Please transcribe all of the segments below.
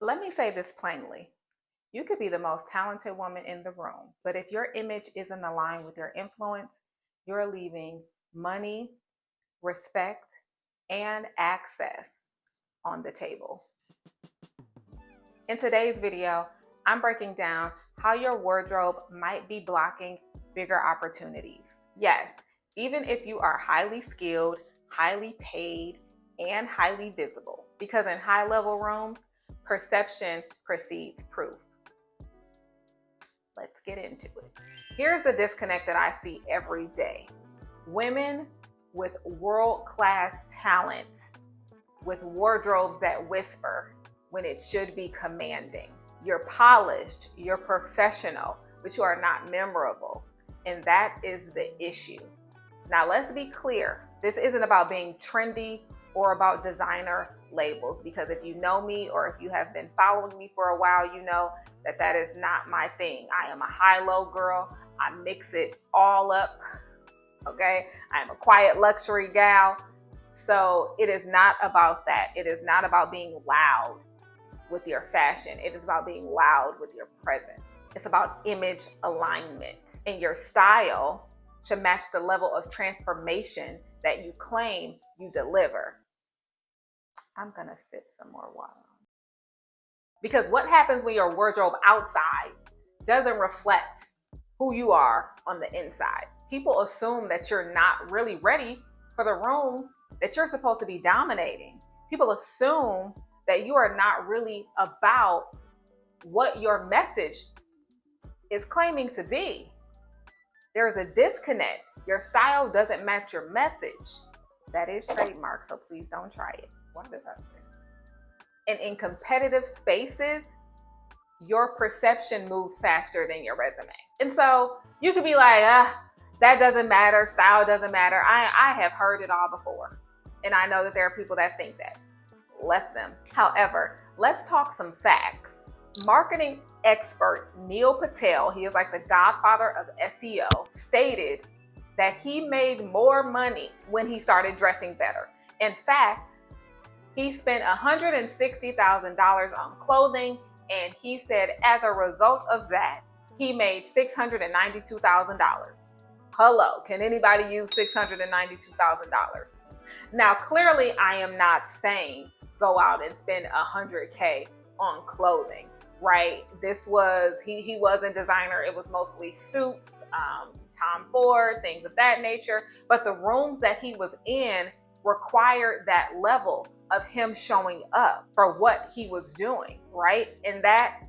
Let me say this plainly. You could be the most talented woman in the room, but if your image isn't aligned with your influence, you're leaving money, respect, and access on the table. In today's video, I'm breaking down how your wardrobe might be blocking bigger opportunities. Yes, even if you are highly skilled, highly paid, and highly visible, because in high-level rooms, perception precedes proof. Let's get into it. Here's the disconnect that I see every day. Women with world-class talent, with wardrobes that whisper when it should be commanding. You're polished, you're professional, but you are not memorable. And that is the issue. Now let's be clear. This isn't about being trendy or about designer labels, because if you know me or if you have been following me for a while, you know that that is not my thing. I am a high-low girl. I mix it all up, okay? I am a quiet luxury gal. So it is not about that. It is not about being loud with your fashion. It is about being loud with your presence. It's about image alignment. And your style should match the level of transformation that you claim you deliver. I'm gonna sip some more water. Because what happens when your wardrobe outside doesn't reflect who you are on the inside? People assume that you're not really ready for the rooms that you're supposed to be dominating. People assume that you are not really about what your message is claiming to be. There's a disconnect. Your style doesn't match your message. That is trademark, so please don't try it. What does that say? And in competitive spaces, your perception moves faster than your resume. And so you could be like, that doesn't matter, style doesn't matter. I have heard it all before. And I know that there are people that think that. Let them. However, let's talk some facts. Marketing expert Neil Patel, he is like the godfather of SEO, stated that he made more money when he started dressing better. In fact, he spent $160,000 on clothing, and he said as a result of that, he made $692,000. Hello, can anybody use $692,000? Now, clearly, I am not saying go out and spend $100K on clothing, right? This was, he wasn't designer. It was mostly suits, Tom Ford, things of that nature. But the rooms that he was in required that level of him showing up for what he was doing, right? And that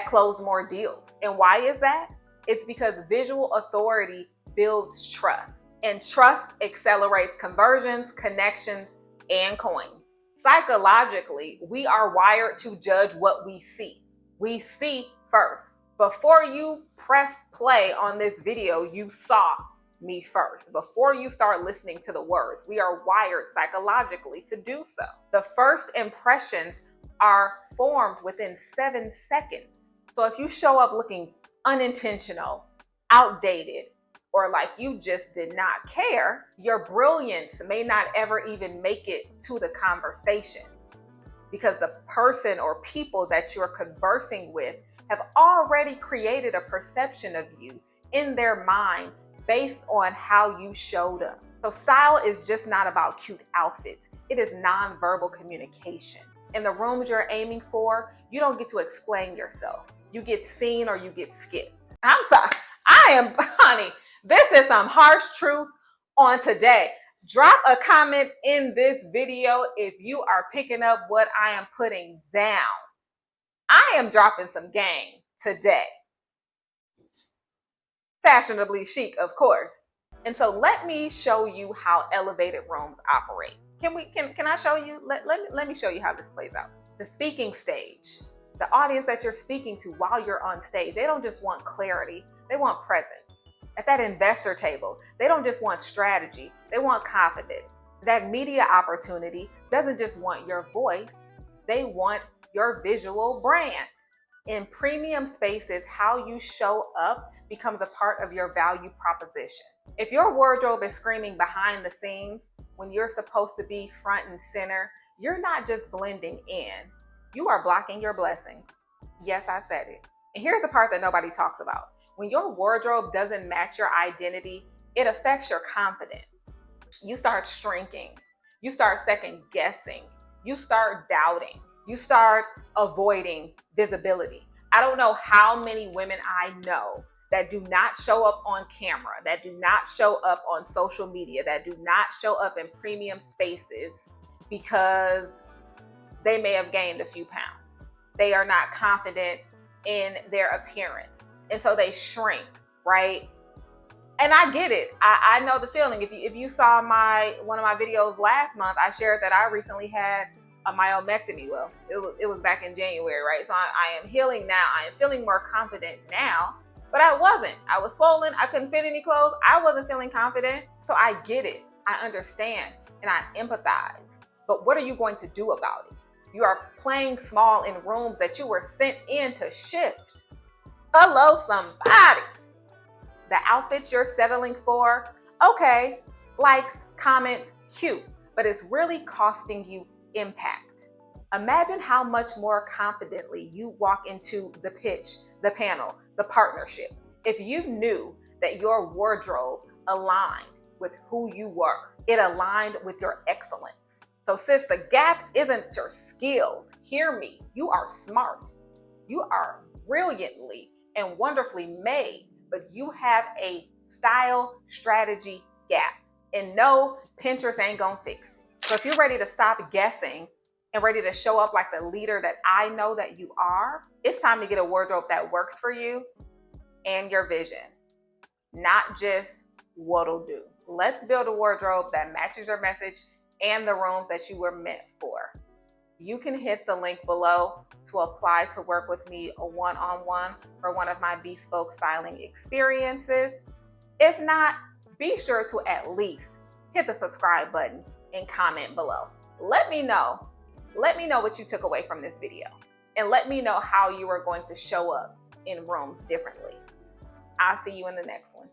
closed more deals. And why is that? It's because visual authority builds trust. And trust accelerates conversions, connections, and coins. Psychologically, we are wired to judge what we see. We see first. Before you press play on this video, you saw me first. Before you start listening to the words, we are wired psychologically to do so. The first impressions are formed within 7 seconds. So if you show up looking unintentional, outdated, or like you just did not care, your brilliance may not ever even make it to the conversation, because the person or people that you're conversing with have already created a perception of you in their mind based on how you showed up. So style is just not about cute outfits. It is nonverbal communication. In the rooms you're aiming for, you don't get to explain yourself. You get seen or you get skipped. I'm sorry. Honey, this is some harsh truth on today. Drop a comment in this video if you are picking up what I am putting down. I am dropping some game today. Fashionably chic, of course. And so let me show you how elevated rooms operate. Can I show you? Let me show you how this plays out. The speaking stage. The audience that you're speaking to while you're on stage, they don't just want clarity, they want presence. At that investor table, they don't just want strategy, they want confidence. That media opportunity doesn't just want your voice, they want your visual brand. In premium spaces, how you show up becomes a part of your value proposition. If your wardrobe is screaming behind the scenes when you're supposed to be front and center, you're not just blending in, you are blocking your blessings. Yes, I said it. And here's the part that nobody talks about. When your wardrobe doesn't match your identity, it affects your confidence. You start shrinking. You start second guessing. You start doubting. You start avoiding visibility. I don't know how many women I know that do not show up on camera, that do not show up on social media, that do not show up in premium spaces because they may have gained a few pounds. They are not confident in their appearance. And so they shrink, right? And I get it. I know the feeling. If you saw one of my videos last month, I shared that I recently had a myomectomy. Well, it was back in January, right? So I am healing now. I am feeling more confident now, but I wasn't. I was swollen. I couldn't fit any clothes. I wasn't feeling confident. So I get it. I understand and I empathize. But what are you going to do about it? You are playing small in rooms that you were sent in to shift. Hello, somebody. The outfit you're settling for, okay, likes, comments, cute, but it's really costing you impact. Imagine how much more confidently you walk into the pitch, the panel, the partnership, if you knew that your wardrobe aligned with who you were. It aligned with your excellence. So sis, the gap isn't your skills. Hear me. You are smart. You are brilliantly and wonderfully made, but you have a style strategy gap. And no, Pinterest ain't gonna fix it. So if you're ready to stop guessing and ready to show up like the leader that I know that you are, it's time to get a wardrobe that works for you and your vision, not just what'll do. Let's build a wardrobe that matches your message and the rooms that you were meant for. You can hit the link below to apply to work with me a one-on-one for one of my bespoke styling experiences. If not, be sure to at least hit the subscribe button and comment below. Let me know what you took away from this video, and let me know how you are going to show up in rooms differently. I'll see you in the next one.